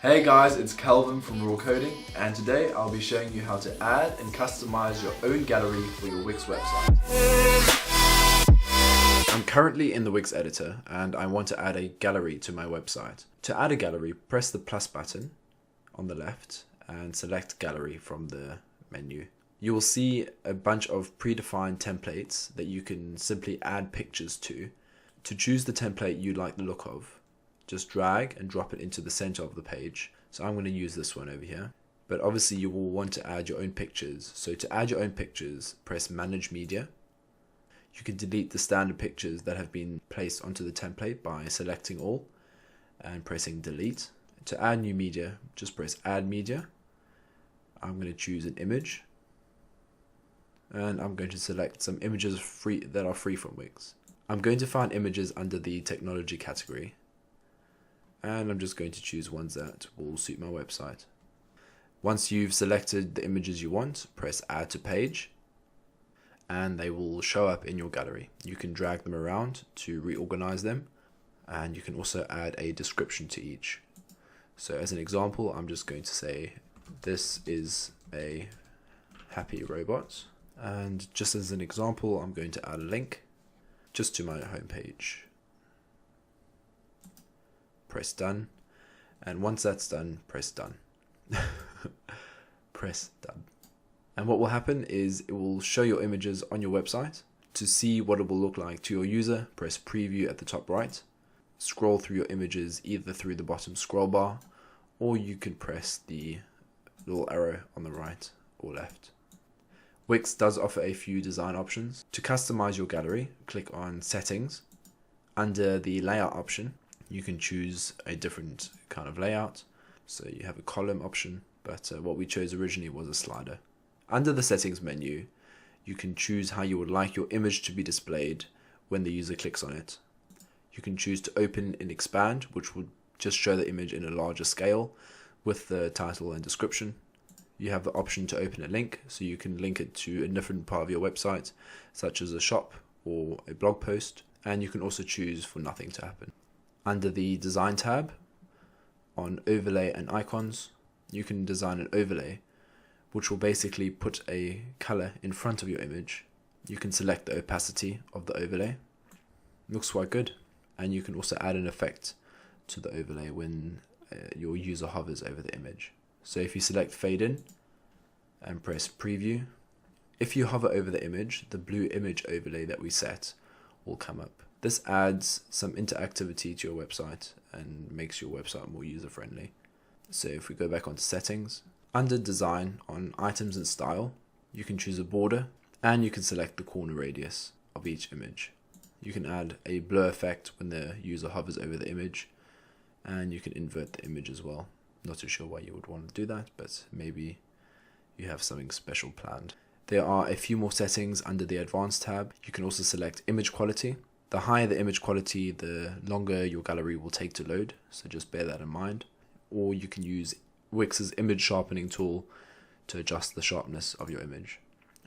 Hey guys, it's Kelvin from Raw Coding, and today I'll be showing you how to add and customize your own gallery for your Wix website. I'm currently in the Wix editor and I want to add a gallery to my website. To add a gallery, press the plus button on the left and select gallery from the menu. You will see a bunch of predefined templates that you can simply add pictures to. To choose the template you like the look of, just drag and drop it into the center of the page. So I'm going to use this one over here. But obviously you will want to add your own pictures. So to add your own pictures, press Manage Media. You can delete the standard pictures that have been placed onto the template by selecting all and pressing Delete. To add new media, just press Add Media. I'm going to choose an image. And I'm going to select some images that are free from Wix. I'm going to find images under the technology category. And I'm just going to choose ones that will suit my website. Once you've selected the images you want, press Add to Page, and they will show up in your gallery. You can drag them around to reorganize them, and you can also add a description to each. So as an example, I'm just going to say, this is a happy robot. And just as an example, I'm going to add a link just to my homepage. Press Done, and once that's done, press Done. Press Done. And what will happen is it will show your images on your website. To see what it will look like to your user, press Preview at the top right. Scroll through your images either through the bottom scroll bar, or you can press the little arrow on the right or left. Wix does offer a few design options. To customize your gallery, click on Settings. Under the Layout option, you can choose a different kind of layout. So you have a column option, but what we chose originally was a slider. Under the Settings menu, you can choose how you would like your image to be displayed when the user clicks on it. You can choose to open and expand, which would just show the image in a larger scale with the title and description. You have the option to open a link, so you can link it to a different part of your website, such as a shop or a blog post, and you can also choose for nothing to happen. Under the Design tab, on Overlay and Icons, you can design an overlay, which will basically put a color in front of your image. You can select the opacity of the overlay. Looks quite good. And you can also add an effect to the overlay when your user hovers over the image. So if you select Fade In and press Preview, if you hover over the image, the blue image overlay that we set will come up. This adds some interactivity to your website and makes your website more user-friendly. So if we go back onto Settings, under Design on Items and Style, you can choose a border and you can select the corner radius of each image. You can add a blur effect when the user hovers over the image, and you can invert the image as well. Not too sure why you would want to do that, but maybe you have something special planned. There are a few more settings under the Advanced tab. You can also select image quality. The higher the image quality, the longer your gallery will take to load, so just bear that in mind. Or you can use Wix's image sharpening tool to adjust the sharpness of your image.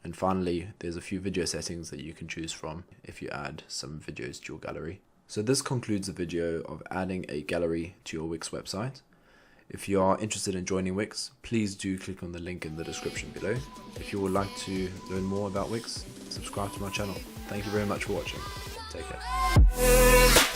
And finally, there's a few video settings that you can choose from if you add some videos to your gallery. So this concludes the video of adding a gallery to your Wix website. If you are interested in joining Wix, please do click on the link in the description below. If you would like to learn more about Wix, subscribe to my channel. Thank you very much for watching. Take care.